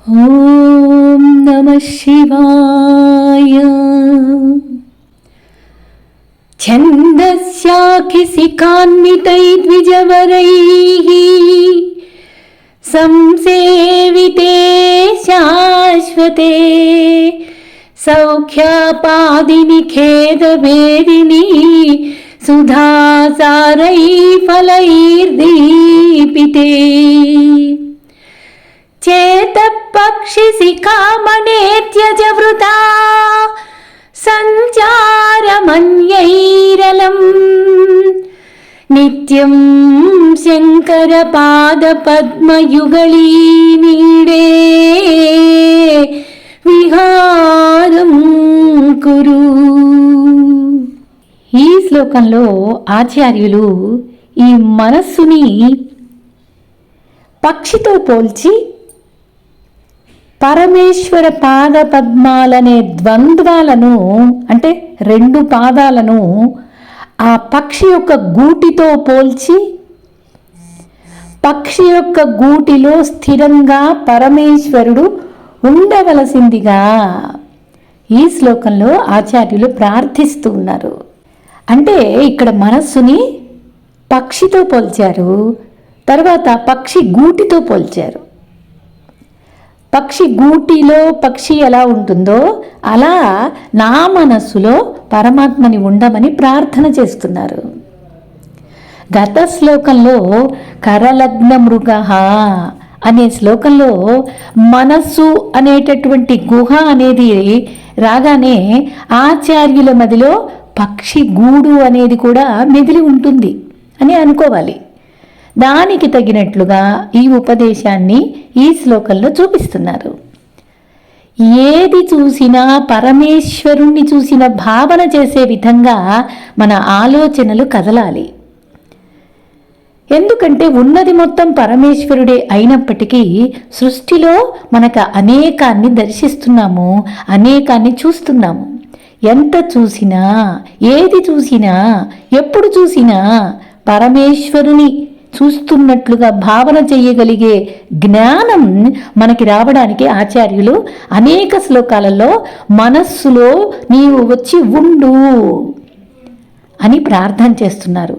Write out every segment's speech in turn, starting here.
ఓం నమః శివాయ. ఛందస్యాఖిసికాన్వితైర్ద్విజవరైః సంసేవితే శాశ్వతే సౌఖ్యాపాదిని ఖేదభేదిని సుధాసారై ఫలైర్దీపితే చేతపక్షిశిఖామణేత్యజవృతా సంచారమన్యైరలం నిత్యం శంకరపాదపద్మయుగళీమీడే విహారం కురు. ఈ శ్లోకంలో ఆచార్యులు ఈ మనస్సుని పక్షితో పోల్చి పరమేశ్వర పాద పద్మాలనే ద్వంద్వాలను, అంటే రెండు పాదాలను ఆ పక్షి యొక్క గూటితో పోల్చి, పక్షి యొక్క గూటిలో స్థిరంగా పరమేశ్వరుడు ఉండవలసిందిగా ఈ శ్లోకంలో ఆచార్యులు ప్రార్థిస్తూ ఉన్నారు. అంటే ఇక్కడ మనస్సుని పక్షితో పోల్చారు, తర్వాత పక్షి గూటితో పోల్చారు. పక్షి గూటిలో పక్షి ఎలా ఉంటుందో అలా నా మనస్సులో పరమాత్మని ఉండమని ప్రార్థన చేస్తున్నారు. గత శ్లోకంలో కరలగ్న మృగ అనే శ్లోకంలో మనస్సు అనేటటువంటి గుహ అనేది రాగానే ఆచార్యుల మదిలో పక్షి గూడు అనేది కూడా మెదిలి ఉంటుంది అని అనుకోవాలి. దానికి తగినట్లుగా ఈ ఉపదేశాన్ని ఈ శ్లోకంలో చూపిస్తున్నారు. ఏది చూసినా పరమేశ్వరుణ్ణి చూసిన భావన చేసే విధంగా మన ఆలోచనలు కదలాలి. ఎందుకంటే ఉన్నది మొత్తం పరమేశ్వరుడే అయినప్పటికీ సృష్టిలో మనకు అనేకాన్ని దర్శిస్తున్నాము, అనేకాన్ని చూస్తున్నాము. ఎంత చూసినా, ఏది చూసినా, ఎప్పుడు చూసినా పరమేశ్వరుని చూస్తున్నట్లుగా భావన చేయగలిగే జ్ఞానం మనకి రావడానికి ఆచార్యులు అనేక శ్లోకాలలో మనస్సులో నీవు వచ్చి ఉండు అని ప్రార్థన చేస్తున్నారు.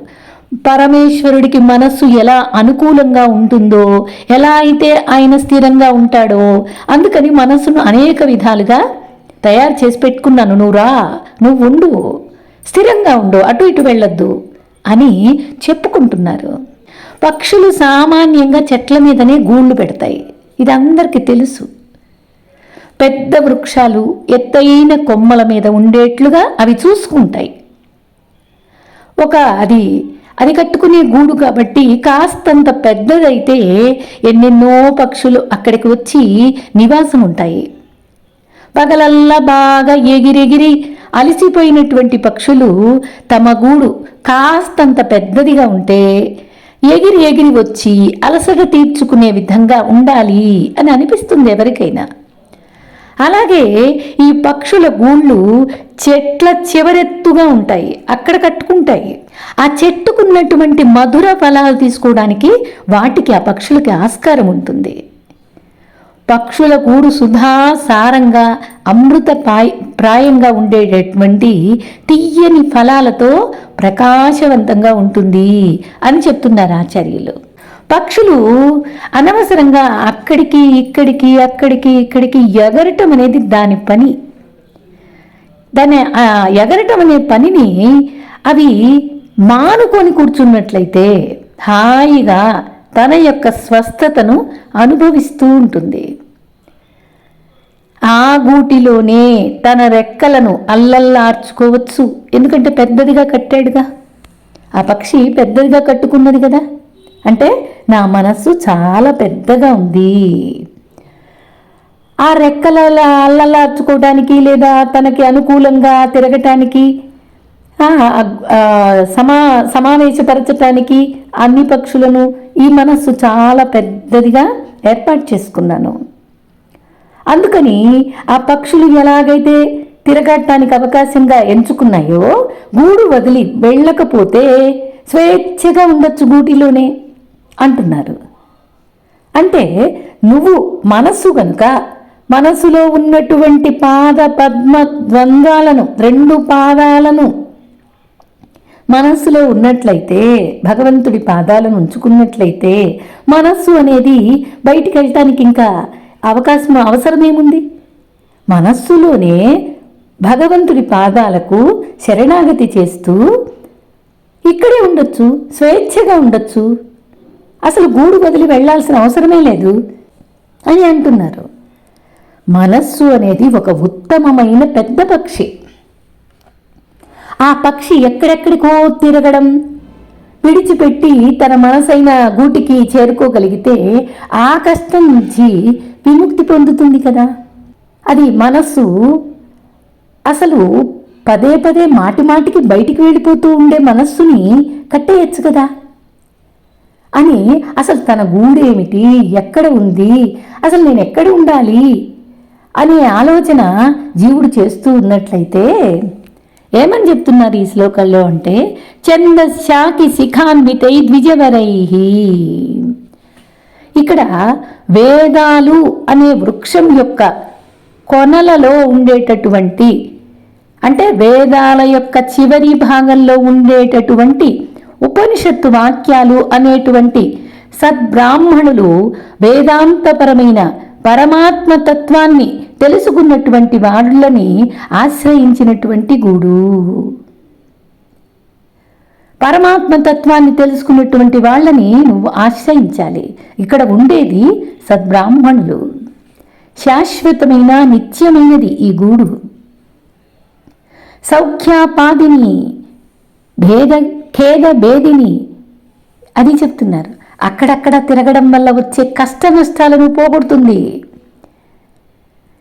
పరమేశ్వరుడికి మనస్సు ఎలా అనుకూలంగా ఉంటుందో, ఎలా అయితే ఆయన స్థిరంగా ఉంటాడో, అందుకని మనస్సును అనేక విధాలుగా తయారు చేసి పెట్టుకున్నాను. నువ్వు రా, నువ్వు ఉండు, స్థిరంగా ఉండు, అటు ఇటు వెళ్ళొద్దు అని చెప్పుకుంటున్నారు. పక్షులు సామాన్యంగా చెట్ల మీదనే గూళ్ళు పెడతాయి, ఇది అందరికీ తెలుసు. పెద్ద వృక్షాలు ఎత్తైన కొమ్మల మీద ఉండేట్లుగా అవి చూసుకుంటాయి. అది కట్టుకునే గూడు కాబట్టి కాస్తంత పెద్దదైతే ఎన్నెన్నో పక్షులు అక్కడికి వచ్చి నివాసం ఉంటాయి. పగలల్లా బాగా ఎగిరెగిరి అలసిపోయినటువంటి పక్షులు తమ గూడు కాస్తంత పెద్దదిగా ఉంటే ఎగిరి ఎగిరి వచ్చి అలసట తీర్చుకునే విధంగా ఉండాలి అని అనిపిస్తుంది ఎవరికైనా. అలాగే ఈ పక్షుల గూళ్ళు చెట్ల చివరెత్తుగా ఉంటాయి, అక్కడ కట్టుకుంటాయి. ఆ చెట్టుకున్నటువంటి మధుర ఫలాలు తీసుకోవడానికి వాటికి, ఆ పక్షులకి ఆస్కారం ఉంటుంది. పక్షుల గూడు సుధాసారంగా అమృత ప్రాయంగా ఉండేటటువంటి తీయని ఫలాలతో ప్రకాశవంతంగా ఉంటుంది అని చెప్తున్నారు ఆచార్యులు. పక్షులు అనవసరంగా అక్కడికి ఇక్కడికి ఎగరటం అనేది దాని పని. ఎగరటం అనే పనిని అవి మానుకొని కూర్చున్నట్లయితే హాయిగా తన యొక్క స్వస్థతను అనుభవిస్తూ ఉంటుంది. ఆ గూటిలోనే తన రెక్కలను అల్లల్లార్చుకోవచ్చు, ఎందుకంటే పెద్దదిగా కట్టాడుగా. ఆ పక్షి పెద్దదిగా కట్టుకున్నది కదా, అంటే నా మనస్సు చాలా పెద్దగా ఉంది. ఆ రెక్కల అల్లల్లార్చుకోవడానికి లేదా తనకి అనుకూలంగా తిరగటానికి, సమావేశపరచటానికి అన్ని పక్షులను ఈ మనస్సు చాలా పెద్దదిగా ఏర్పాటు చేసుకున్నాను. అందుకని ఆ పక్షులు ఎలాగైతే తిరగటానికి అవకాశంగా ఎంచుకున్నాయో, గూడు వదిలి వెళ్ళకపోతే స్వేచ్ఛగా ఉండొచ్చు గూటిలోనే అంటున్నారు. అంటే నువ్వు మనస్సు గనుక మనస్సులో ఉన్నటువంటి పాద పద్మ ద్వంద్వాలను, రెండు పాదాలను మనస్సులో ఉన్నట్లయితే, భగవంతుడి పాదాలను ఉంచుకున్నట్లయితే మనస్సు అనేది బయటికి వెళ్ళటానికి ఇంకా అవసరమేముంది? మనస్సులోనే భగవంతుడి పాదాలకు శరణాగతి చేస్తూ ఇక్కడే ఉండొచ్చు, స్వేచ్ఛగా ఉండొచ్చు, అసలు గూడు వదిలి వెళ్లాల్సిన అవసరమే లేదు అని అంటున్నారు. మనస్సు అనేది ఒక ఉత్తమమైన పెద్ద పక్షి. ఆ పక్షి ఎక్కడెక్కడికో తిరగడం విడిచిపెట్టి తన మనసైన గూటికి చేరుకోగలిగితే ఆ కష్టం నుంచి విముక్తి పొందుతుంది కదా. అది మనస్సు అసలు పదే పదే మాటి మాటికి బయటికి వెళ్ళిపోతూ ఉండే మనస్సుని కట్టేయచ్చు కదా అని, అసలు తన గూడేమిటి, ఎక్కడ ఉంది, అసలు నేను ఎక్కడ ఉండాలి అనే ఆలోచన జీవుడు చేస్తూ ఉన్నట్లయితే ఏమని చెప్తున్నారు ఈ శ్లోకంలో అంటే, ఛందశాకి శిఖాన్వితై ద్విజవరై. ఇక్కడ వేదాలు అనే వృక్షం యొక్క కొనలలో ఉండేటటువంటి, అంటే వేదాల యొక్క చివరి భాగంలో ఉండేటటువంటి ఉపనిషత్తు వాక్యాలు అనేటువంటి సద్బ్రాహ్మణులు వేదాంతపరమైన పరమాత్మ తత్వాన్ని తెలుసుకున్నటువంటి వాళ్ళని ఆశ్రయించినటువంటి గూడు. పరమాత్మ తత్వాన్ని తెలుసుకున్నటువంటి వాళ్ళని నువ్వు ఆశ్రయించాలి. ఇక్కడ ఉండేది సద్బ్రాహ్మణులు. శాశ్వతమైన నిత్యమైనది ఈ గూడు. సౌఖ్యాపాదిని ఖేద భేదిని అది చెప్తున్నారు. అక్కడక్కడ తిరగడం వల్ల వచ్చే కష్ట నష్టాలను పోగొడుతుంది.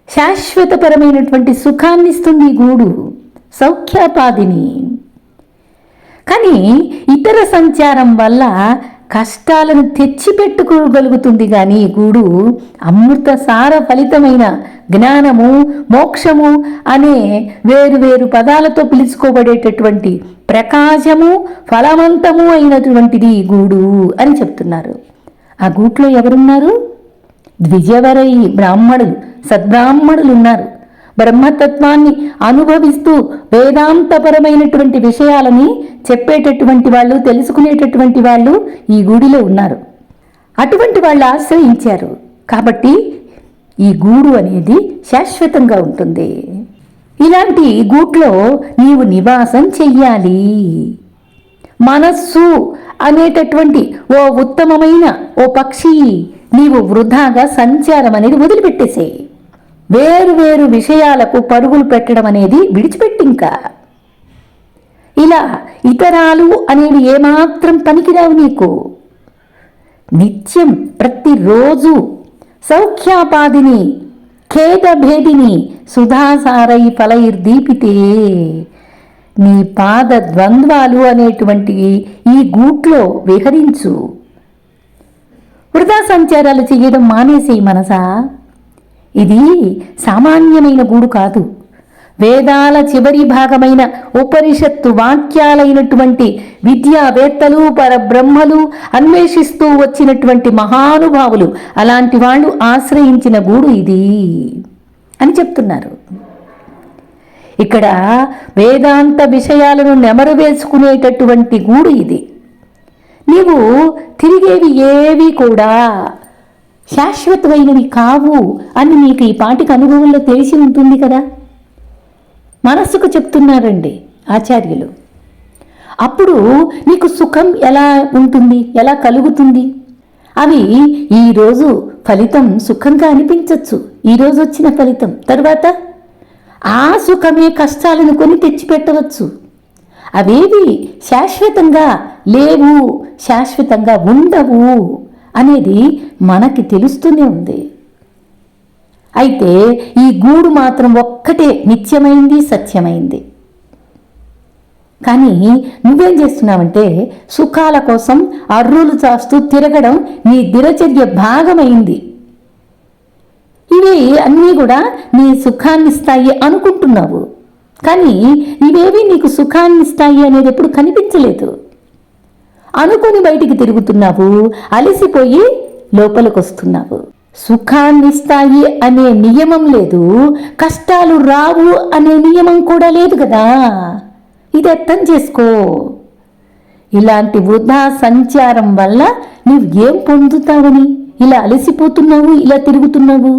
శాశ్వతపరమైనటువంటి సుఖాన్ని ఇస్తుంది ఈ గూడు, సౌఖ్యాపాదిని. కానీ ఇతర సంచారం వల్ల కష్టాలను తెచ్చిపెట్టుకోగలుగుతుంది. కానీ ఈ గూడు అమృత సార ఫలితమైన జ్ఞానము, మోక్షము అనే వేరు పదాలతో పిలుచుకోబడేటటువంటి ప్రకాశము, ఫలవంతము అయినటువంటిది ఈ గూడు అని చెప్తున్నారు. ఆ గూట్లో ఎవరున్నారు? ద్విజవరై బ్రాహ్మణులు, సద్బ్రాహ్మణులు ఉన్నారు. బ్రహ్మతత్వాన్ని అనుభవిస్తూ వేదాంతపరమైనటువంటి విషయాలని చెప్పేటటువంటి వాళ్ళు, తెలుసుకునేటటువంటి వాళ్ళు ఈ గూడిలో ఉన్నారు. అటువంటి వాళ్ళు ఆశ్రయించారు కాబట్టి ఈ గూడు అనేది శాశ్వతంగా ఉంటుంది. ఇలాంటి గూట్లో నీవు నివాసం చెయ్యాలి. మనస్సు అనేటటువంటి ఓ ఉత్తమమైన ఓ పక్షి, నీవు వృధాగా సంచారం అనేది వదిలిపెట్టేసేయి. వేరు విషయాలకు పరుగులు పెట్టడం అనేది విడిచిపెట్టి, ఇంకా ఇలా ఇతరాలు అనేవి ఏమాత్రం పనికిరావు నీకు. నిత్యం ప్రతిరోజు సౌఖ్యాపాదిని ఖేదభేదిని సుధాసారై ఫలైర్దీపితే, నీ పాద ద్వంద్వాలు అనేటువంటి ఈ గూట్లో విహరించు. వృధా సంచారాలు చేయడం మానేసేయి మనసా. ఇది సామాన్యమైన గూడు కాదు. వేదాల చివరి భాగమైన ఉపనిషత్తు వాక్యాలైనటువంటి విద్యావేత్తలు, పరబ్రహ్మలు అన్వేషిస్తూ వచ్చినటువంటి మహానుభావులు అలాంటి వాళ్ళు ఆశ్రయించిన గూడు ఇది అని చెప్తున్నారు. ఇక్కడ వేదాంత విషయాలను నెమరు వేసుకునేటటువంటి గూడు ఇది. నీవు తిరిగేవి ఏవి కూడా శాశ్వతమైనవి కావు అని నీకు ఈ పాటికి అనుభవంలో తెలిసి ఉంటుంది కదా. మనస్సుకు చెప్తున్నారండి ఆచార్యులు. అప్పుడు నీకు సుఖం ఎలా ఉంటుంది, ఎలా కలుగుతుంది? అవి ఈరోజు ఫలితం సుఖంగా అనిపించవచ్చు, ఈరోజు వచ్చిన ఫలితం. తర్వాత ఆ సుఖమే కష్టాలను కొని తెచ్చిపెట్టవచ్చు. అవేవి శాశ్వతంగా లేవు, శాశ్వతంగా ఉండవు అనేది మనకి తెలుస్తూనే ఉంది. అయితే ఈ గూడు మాత్రం ఒక్కటే నిత్యమైంది, సత్యమైంది. కానీ నువ్వేం చేస్తున్నావంటే సుఖాల కోసం అర్రులు చాస్తూ తిరగడం నీ దినచర్య భాగమైంది. ఇవి అన్నీ కూడా నీ సుఖాన్ని ఇస్తాయి అనుకుంటున్నావు, కానీ ఇవేవి నీకు సుఖాన్ని ఇస్తాయి అనేది ఎప్పుడు కనిపించలేదు. అనుకుని బయటికి తిరుగుతున్నావు, అలసిపోయి లోపలికొస్తున్నావు. సుఖాన్నిస్తాయి అనే నియమం లేదు, కష్టాలు రావు అనే నియమం కూడా లేదు కదా. ఇది అర్థం చేసుకో. ఇలాంటి వృధా సంచారం వల్ల నువ్వు ఏం పొందుతావని ఇలా అలసిపోతున్నావు, ఇలా తిరుగుతున్నావు.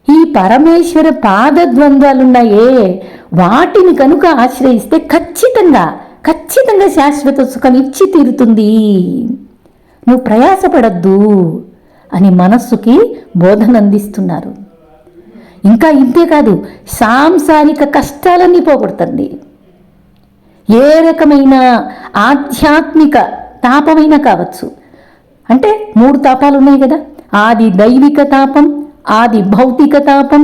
ఈ పరమేశ్వర పాదద్వంద్వాలున్నాయే, వాటిని కనుక ఆశ్రయిస్తే ఖచ్చితంగా శాశ్వత సుఖం ఇచ్చి తీరుతుంది. నువ్వు ప్రయాసపడద్దు అని మనస్సుకి బోధన అందిస్తున్నారు. ఇంకా ఇంతేకాదు, సాంసారిక కష్టాలన్నీ పోగొడుతుంది. ఏ రకమైన ఆధ్యాత్మిక తాపమైనా కావచ్చు. అంటే 3 తాపాలు ఉన్నాయి కదా, ఆది దైవిక తాపం, ఆది భౌతిక తాపం,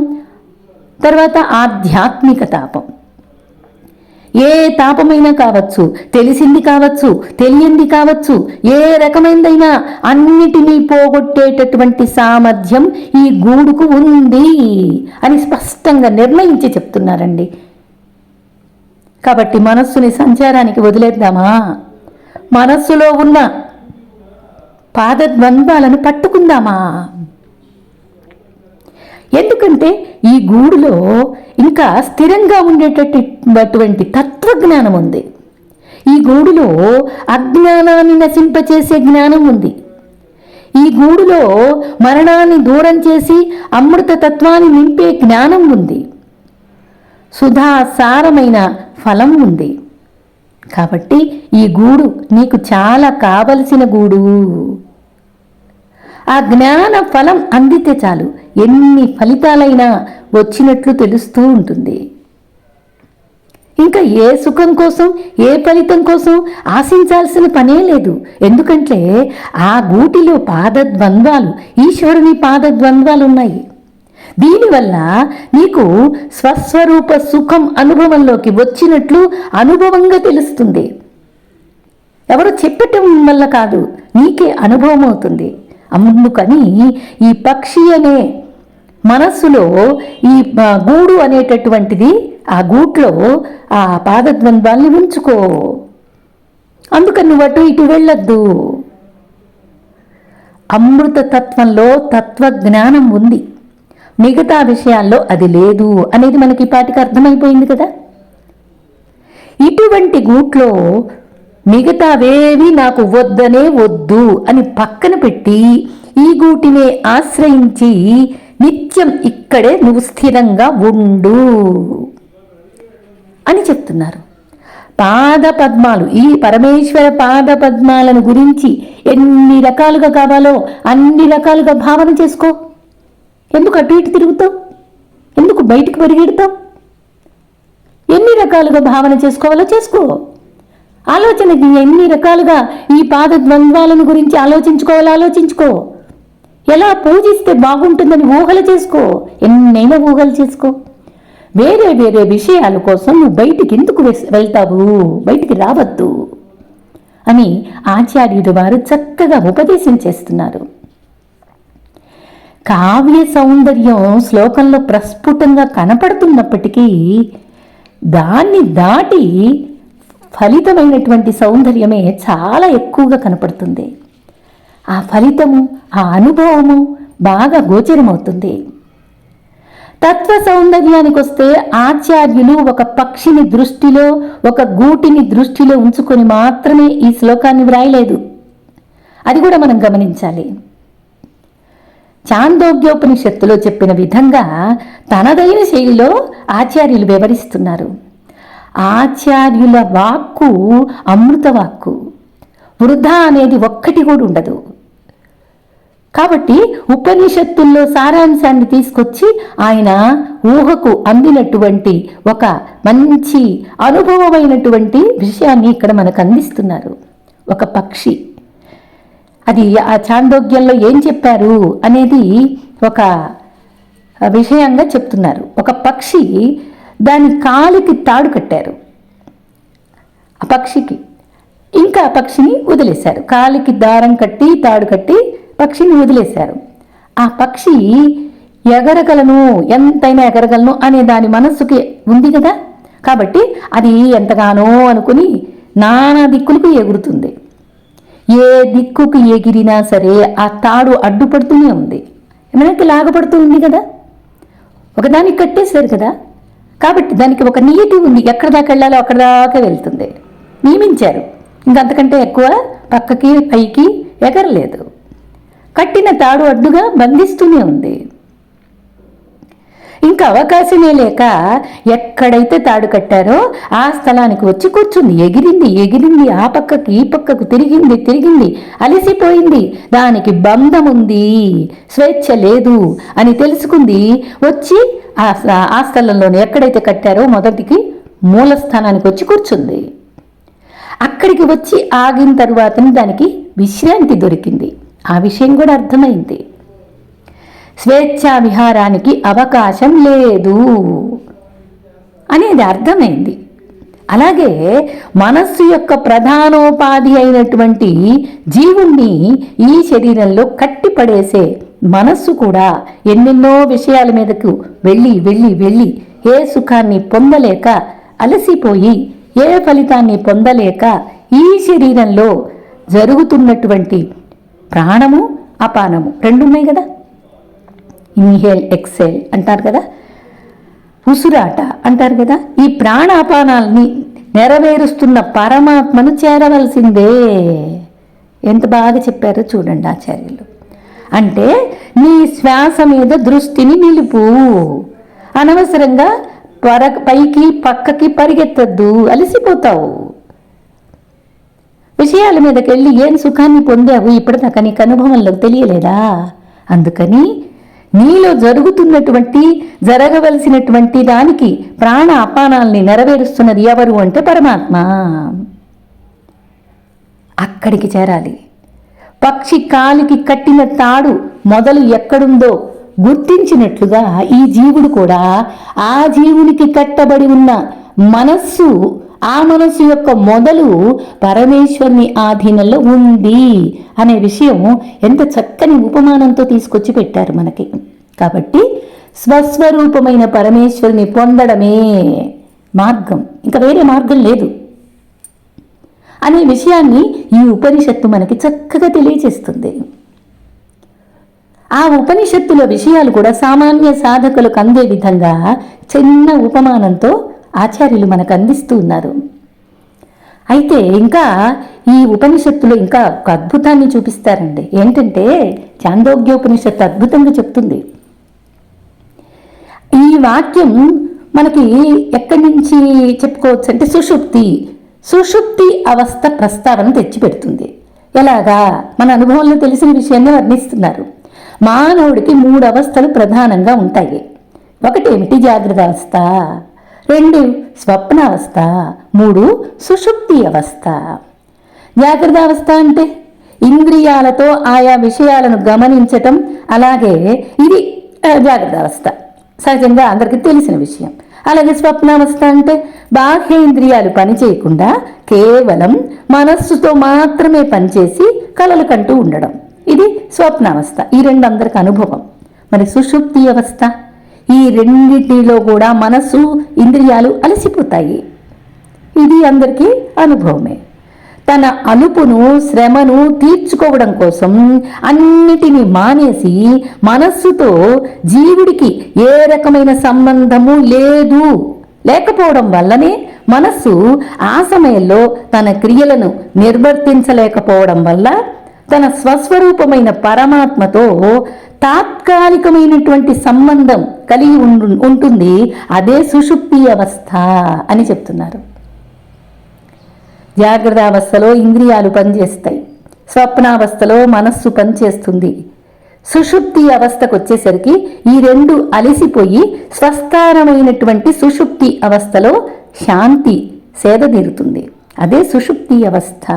తర్వాత ఆధ్యాత్మిక తాపం. ఏ తాపమైనా కావచ్చు, తెలిసింది కావచ్చు, తెలియంది కావచ్చు, ఏ రకమైనదైనా అన్నిటినీ పోగొట్టేటటువంటి సామర్థ్యం ఈ గూడుకు ఉంది అని స్పష్టంగా నిర్ణయించి చెప్తున్నారండి. కాబట్టి మనస్సుని సంచారానికి వదిలేద్దామా? మనస్సులో ఉన్న పాదద్వంద్వాలను పట్టుకుందామా? ఎందుకంటే ఈ గూడులో ఇంకా స్థిరంగా ఉండేటటువంటి తత్వజ్ఞానం ఉంది. ఈ గూడులో అజ్ఞానాన్ని నశింపచేసే జ్ఞానం ఉంది. ఈ గూడులో మరణాన్ని దూరం చేసి అమృత తత్వాన్ని నింపే జ్ఞానం ఉంది. సుధాసారమైన ఫలం ఉంది. కాబట్టి ఈ గూడు నీకు చాలా కావలసిన గూడు. ఆ జ్ఞాన ఫలం అందితే చాలు, ఎన్ని ఫలితాలైనా వచ్చినట్లు తెలుస్తూ ఉంటుంది. ఇంకా ఏ సుఖం కోసం, ఏ ఫలితం కోసం ఆశించాల్సిన పనే లేదు. ఎందుకంటే ఆ గూటిలో పాదద్వంద్వాలు, ఈశ్వరుని పాదద్వంద్వాలు ఉన్నాయి. దీనివల్ల నీకు స్వస్వరూప సుఖం అనుభవంలోకి వచ్చినట్లు అనుభవంగా తెలుస్తుంది. ఎవరు చెప్పటం వల్ల కాదు, నీకే అనుభవం అవుతుంది. అందుకని ఈ పక్షి అనే మనస్సులో ఈ గూడు అనేటటువంటిది, ఆ గూట్లో ఆ పాదద్వంద్వాల్ని ఉంచుకో. అందుకని నువ్వు అటు ఇటు వెళ్ళొద్దు. అమృత తత్వంలో తత్వజ్ఞానం ఉంది, మిగతా విషయాల్లో అది లేదు అనేది మనకి పాటికి అర్థమైపోయింది కదా. ఇటువంటి గూట్లో మిగతావేవి నాకు వద్దనే వద్దు అని పక్కన పెట్టి ఈ గూటినే ఆశ్రయించి నిత్యం ఇక్కడే నువ్వు స్థిరంగా ఉండు అని చెప్తున్నారు. పాదపద్మాలు, ఈ పరమేశ్వర పాదపద్మాలను గురించి ఎన్ని రకాలుగా కావాలో అన్ని రకాలుగా భావన చేసుకో. ఎందుకు అటు ఇటు తిరుగుతావు? ఎందుకు బయటికి పరిగెడతావు? ఎన్ని రకాలుగా భావన చేసుకోవాలో చేసుకో. ఆలోచనకి ఎన్ని రకాలుగా ఈ పాదద్వంద్వాలను గురించి ఆలోచించుకో. ఎలా పూజిస్తే బాగుంటుందని ఊహలు చేసుకో, ఎన్నైనా ఊహలు చేసుకో. వేరే వేరే విషయాల కోసం నువ్వు బయటికి ఎందుకు వెళ్తావు? బయటికి రావద్దు అని ఆచార్యుడు వారు చక్కగా ఉపదేశం చేస్తున్నారు. కావ్య సౌందర్యం శ్లోకంలో ప్రస్ఫుటంగా కనపడుతున్నప్పటికీ దాన్ని దాటి ఫలితమైనటువంటి సౌందర్యమే చాలా ఎక్కువగా కనపడుతుంది. ఆ ఫలితము, ఆ అనుభవము బాగా గోచరమవుతుంది. తత్వ సౌందర్యానికి వస్తే ఆచార్యులు ఒక పక్షిని దృష్టిలో, ఒక గూటిని దృష్టిలో ఉంచుకొని మాత్రమే ఈ శ్లోకాన్ని వ్రాయలేదు. అది కూడా మనం గమనించాలి. చాందోగ్యోపనిషత్తులో చెప్పిన విధంగా తనదైన శైలిలో ఆచార్యులు వివరిస్తున్నారు. ఆచార్యుల వాక్కు అమృత వాక్కు, వృధా అనేది ఒక్కటి కూడా ఉండదు. కాబట్టి ఉపనిషత్తుల్లో సారాంశాన్ని తీసుకొచ్చి ఆయన ఊహకు అందినటువంటి ఒక మంచి అనుభవమైనటువంటి విషయాన్ని ఇక్కడ మనకు అందిస్తున్నారు. ఒక పక్షి, అది ఆ చాందోగ్యంలో ఏం చెప్పారు అనేది ఒక విషయంగా చెప్తున్నారు. ఒక పక్షి, దాని కాలికి తాడు కట్టారు ఆ పక్షికి. ఇంకా ఆ పక్షిని వదిలేశారు. కాలికి దారం కట్టి తాడు కట్టి పక్షిని వదిలేశారు. ఆ పక్షి ఎగరగలను, ఎంతైనా ఎగరగలను అనే దాని మనస్సుకి ఉంది కదా. కాబట్టి అది ఎంతగానో అనుకుని నానా దిక్కులకు ఎగురుతుంది. ఏ దిక్కుకు ఎగిరినా సరే ఆ తాడు అడ్డుపడుతూనే ఉంది, వెనక్కి లాగపడుతూ ఉంది కదా, ఒకదానికి కట్టేశారు కదా, కాబట్టి దానికి ఒక నియతి ఉంది, ఎక్కడ దాకా వెళ్ళాలో అక్కడ దాకా వెళ్తుంది, నియమించారు. ఇంకంతకంటే ఎక్కువ పక్కకి పైకి ఎగరలేదు. కట్టిన తాడు అడ్డుగా బంధిస్తూనే ఉంది. ఇంకా అవకాశమే లేక ఎక్కడైతే తాడు కట్టారో ఆ స్థలానికి వచ్చి కూర్చుంది. ఎగిరింది, ఆ పక్కకి ఈ పక్కకు తిరిగింది, అలసిపోయింది. దానికి బంధం ఉంది, స్వేచ్ఛ లేదు అని తెలుసుకుంది. వచ్చి ఆ స్థలంలోనే ఎక్కడైతే కట్టారో మొదటికి మూల స్థానానికి వచ్చి కూర్చుంది. అక్కడికి వచ్చి ఆగిన తరువాతని దానికి విశ్రాంతి దొరికింది. ఆ విషయం కూడా అర్థమైంది. స్వేచ్ఛా విహారానికి అవకాశం లేదు అనేది అర్థమైంది. అలాగే మనస్సు యొక్క ప్రధానోపాధి అయినటువంటి జీవుణ్ణి ఈ శరీరంలో కట్టిపడేసే మనస్సు కూడా ఎన్నెన్నో విషయాల మీదకు వెళ్ళి ఏ సుఖాన్ని పొందలేక అలసిపోయి ఏ ఫలితాన్ని పొందలేక ఈ శరీరంలో జరుగుతున్నటువంటి ప్రాణము అపానము రెండు ఉన్నాయి కదా, ఇన్హేల్ ఎక్సేల్ అంటారు కదా, ఉసురాట అంటారు కదా, ఈ ప్రాణాపానాల్ని నెరవేరుస్తున్న పరమాత్మను చేరవలసిందే. ఎంత బాగా చెప్పారో చూడండి ఆచార్యులు. అంటే నీ శ్వాస మీద దృష్టిని నిలుపు, అనవసరంగా పైకి పక్కకి పరిగెత్తద్దు, అలసిపోతావు. విషయాల మీదకి వెళ్ళి ఏం సుఖాన్ని పొందావు ఇప్పటిదాకా నీకు అనుభవంలో తెలియలేదా? అందుకని నీలో జరగవలసినటువంటి దానికి ప్రాణ అపానాల్ని నెరవేరుస్తున్నది ఎవరు అంటే పరమాత్మ. అక్కడికి చేరాలి. పక్షి కాలికి కట్టిన తాడు మొదలు ఎక్కడుందో గుర్తించినట్లుగా ఈ జీవుడు కూడా ఆ జీవునికి కట్టబడి ఉన్న మనస్సు, ఆ మనస్సు యొక్క మొదలు పరమేశ్వరుని ఆధీనంలో ఉంది అనే విషయం ఎంత చక్కని ఉపమానంతో తీసుకొచ్చి పెట్టారు మనకి. కాబట్టి స్వస్వరూపమైన పరమేశ్వరుని పొందడమే మార్గం, ఇంకా వేరే మార్గం లేదు అనే విషయాన్ని ఈ ఉపనిషత్తు మనకి చక్కగా తెలియజేస్తుంది. ఆ ఉపనిషత్తుల విషయాలు కూడా సామాన్య సాధకులకు అందే విధంగా చిన్న ఉపమానంతో ఆచార్యులు మనకు అందిస్తూ ఉన్నారు. అయితే ఇంకా ఈ ఉపనిషత్తులో ఇంకా ఒక అద్భుతాన్ని చూపిస్తారండి. ఏంటంటే చాందోగ్యోపనిషత్తు అద్భుతంగా చెప్తుంది. ఈ వాక్యం మనకి ఎక్కడి నుంచి చెప్పుకోవచ్చు అంటే సుషుప్తి అవస్థ ప్రస్తావన తెచ్చిపెడుతుంది. ఎలాగా? మన అనుభవంలో తెలిసిన విషయాన్ని వర్ణిస్తున్నారు. మానవుడికి 3 అవస్థలు ప్రధానంగా ఉంటాయి. ఒకటేమిటి? జాగ్రత్త అవస్థ, 2 స్వప్నావస్థ, 3 సుషుప్తి అవస్థ. జాగ్రత్త అవస్థ అంటే ఇంద్రియాలతో ఆయా విషయాలను గమనించటం, అలాగే ఇది జాగ్రత్త అవస్థ సహజంగా అందరికీ తెలిసిన విషయం. అలాగే స్వప్నావస్థ అంటే బాహ్య ఇంద్రియాలు పనిచేయకుండా కేవలం మనస్సుతో మాత్రమే పనిచేసి కలలు కంటూ ఉండడం, ఇది స్వప్నావస్థ. ఈ 2 అందరికి అనుభవం. మరి సుషుప్తి అవస్థ, ఈ రెండింటిలో కూడా మనస్సు ఇంద్రియాలు అలసిపోతాయి, ఇది అందరికీ అనుభవమే. తన అలుపును శ్రమను తీర్చుకోవడం కోసం అన్నిటినీ మానేసి మనస్సుతో జీవుడికి ఏ రకమైన సంబంధము లేకపోవడం వల్లనే మనస్సు ఆ సమయంలో తన క్రియలను నిర్వర్తించలేకపోవడం వల్ల తన స్వస్వరూపమైన పరమాత్మతో తాత్కాలికమైనటువంటి సంబంధం కలిగి ఉంటుంది. అదే సుషుప్తి అవస్థ అని చెప్తున్నారు. జాగ్రత్త అవస్థలో ఇంద్రియాలు పనిచేస్తాయి, స్వప్నావస్థలో మనస్సు పనిచేస్తుంది. సుషుప్తి అవస్థకు వచ్చేసరికి ఈ 2 అలసిపోయి స్వస్థానమైనటువంటి సుషుప్తి అవస్థలో శాంతి సేదతీరుతుంది. అదే సుషుప్తి అవస్థ,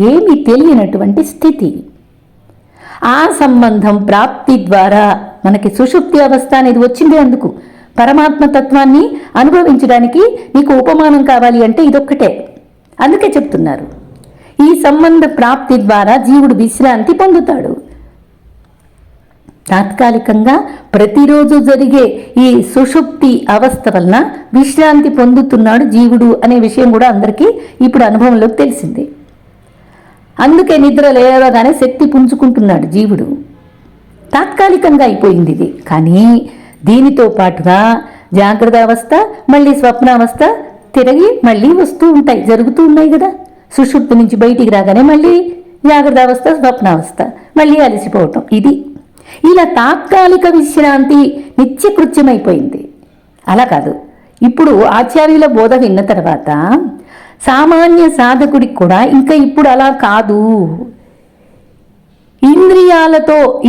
ఏమీ తెలియనటువంటి స్థితి. ఆ సంబంధం ప్రాప్తి ద్వారా మనకి సుషుప్తి అవస్థ అనేది వచ్చింది. అందుకు పరమాత్మ తత్వాన్ని అనుభవించడానికి నీకు ఉపమానం కావాలి అంటే ఇదొక్కటే. అందుకే చెప్తున్నారు, ఈ సంబంధ ప్రాప్తి ద్వారా జీవుడు విశ్రాంతి పొందుతాడు. తాత్కాలికంగా ప్రతిరోజు జరిగే ఈ సుషుప్తి అవస్థ వలన విశ్రాంతి పొందుతున్నాడు జీవుడు అనే విషయం కూడా అందరికీ ఇప్పుడు అనుభవంలోకి తెలిసింది. అందుకే నిద్ర లేవగానే శక్తి పుంజుకుంటున్నాడు జీవుడు. తాత్కాలికంగా అయిపోయింది ఇది. కానీ దీనితో పాటుగా జాగ్రత్త అవస్థ, మళ్ళీ స్వప్నావస్థ తిరిగి మళ్ళీ వస్తూ ఉంటాయి, జరుగుతూ ఉన్నాయి కదా. సుషుప్తి నుంచి బయటికి రాగానే మళ్ళీ జాగ్రత్త అవస్థ, స్వప్నావస్థ, మళ్ళీ అలసిపోవటం. ఇది ఇలా తాత్కాలిక విశ్రాంతి నిత్యకృత్యమైపోయింది. అలా కాదు, ఇప్పుడు ఆచార్యుల బోధ విన్న తర్వాత సామాన్య సాధకుడికి కూడా ఇంకా ఇప్పుడు అలా కాదు.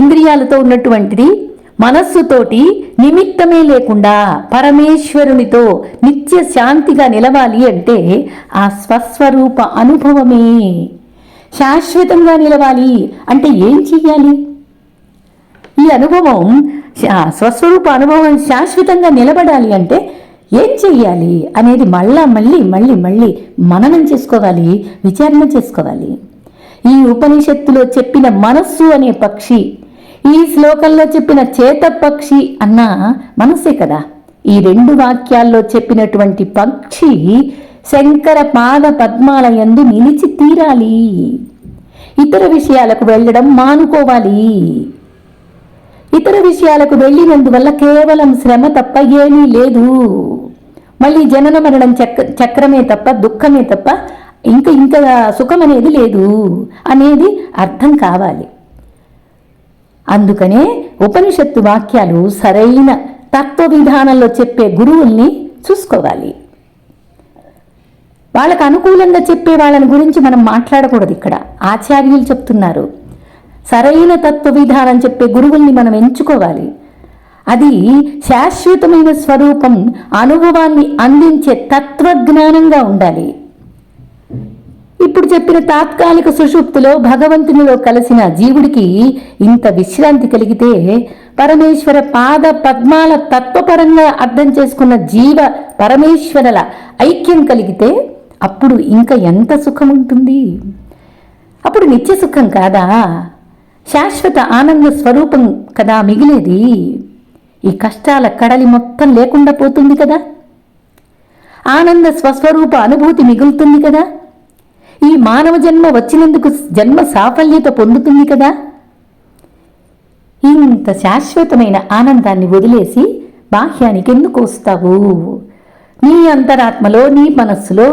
ఇంద్రియాలతో ఉన్నటువంటిది మనస్సుతోటి నిమిత్తమే లేకుండా పరమేశ్వరునితో నిత్య శాంతిగా నిలవాలి అంటే ఆ స్వస్వరూప అనుభవమే శాశ్వతంగా నిలవాలి. అంటే ఏం చెయ్యాలి? ఈ అనుభవం, స్వస్వరూప అనుభవం శాశ్వతంగా నిలబడాలి అంటే ఏం చెయ్యాలి అనేది మళ్ళీ మననం చేసుకోవాలి, విచారణ చేసుకోవాలి. ఈ ఉపనిషత్తులో చెప్పిన మనస్సు అనే పక్షి, ఈ శ్లోకంలో చెప్పిన చేత పక్షి అన్న మనస్సే కదా. ఈ రెండు వాక్యాల్లో చెప్పినటువంటి పక్షి శంకర పాద పద్మాల యందు నిలిచి తీరాలి. ఇతర విషయాలకు వెళ్ళడం మానుకోవాలి. ఇతర విషయాలకు వెళ్ళినందువల్ల కేవలం శ్రమ తప్ప ఏమీ లేదు. మళ్ళీ జనన మరణం చక్రమే తప్ప, దుఃఖమే తప్ప ఇంకా సుఖం అనేది లేదు అనేది అర్థం కావాలి. అందుకనే ఉపనిషత్తు వాక్యాలు సరైన తత్వ విధానంలో చెప్పే గురువుల్ని చూసుకోవాలి. వాళ్ళకు అనుకూలంగా చెప్పే వాళ్ళని గురించి మనం మాట్లాడకూడదు. ఇక్కడ ఆచార్యులు చెప్తున్నారు, సరైన తత్వ విధానం చెప్పే గురువుల్ని మనం ఎంచుకోవాలి. అది శాశ్వతమైన స్వరూపం, అనుభవాన్ని అందించే తత్వజ్ఞానంగా ఉండాలి. ఇప్పుడు చెప్పిన తాత్కాలిక సుషుప్తిలో భగవంతునిలో కలిసిన జీవుడికి ఇంత విశ్రాంతి కలిగితే, పరమేశ్వర పాద పద్మాల తత్వపరంగా అర్థం చేసుకున్న జీవ పరమేశ్వరుల ఐక్యం కలిగితే అప్పుడు ఇంకా ఎంత సుఖం ఉంటుంది? అప్పుడు నిత్య సుఖం కాదా? శాశ్వత ఆనంద స్వరూపం కదా మిగిలేది. ఈ కష్టాల కడలి మొత్తం లేకుండా పోతుంది కదా. ఆనంద స్వస్వరూప అనుభూతి మిగులుతుంది కదా. ఈ మానవ జన్మ వచ్చినందుకు జన్మ సాఫల్యత పొందుతుంది కదా. ఇంత శాశ్వతమైన ఆనందాన్ని వదిలేసి బాహ్యానికి ఎందుకు వస్తావు? నీ అంతరాత్మలో, నీ మనస్సులో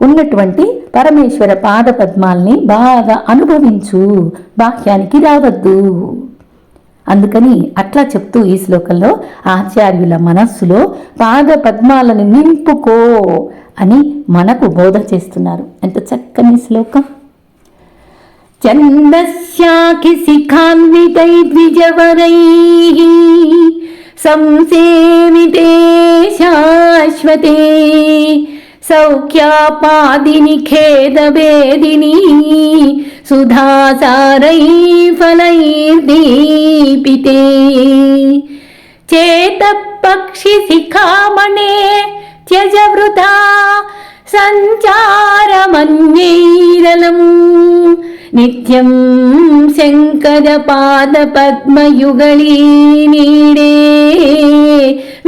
ఉన్నటువంటి పరమేశ్వర పాద పద్మాల్ని బాగా అనుభవించు, బాహ్యానికి రావద్దు. అందుకని అట్లా చెప్తూ ఈ శ్లోకంలో ఆచార్యుల మనస్సులో పాద పద్మాలను నింపుకో అని మనకు బోధ చేస్తున్నారు. ఎంత చక్కని శ్లోకం. ఛందస్యాఖి శిఖాన్వితై ద్విజవరైః సంసేవితే శాశ్వతే సౌఖ్యాపాదిని ఖేదవేదిని సుధాసారై ఫలైర్దీపితే చేత పక్షి శిఖామణే త్యజ వృథా సంచారమన్యైరలం నిత్యం శంకర పాద పద్మయుగళీ నీడే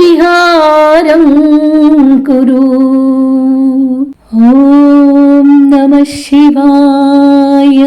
విహారం కురు. ఓం నమః శివాయ.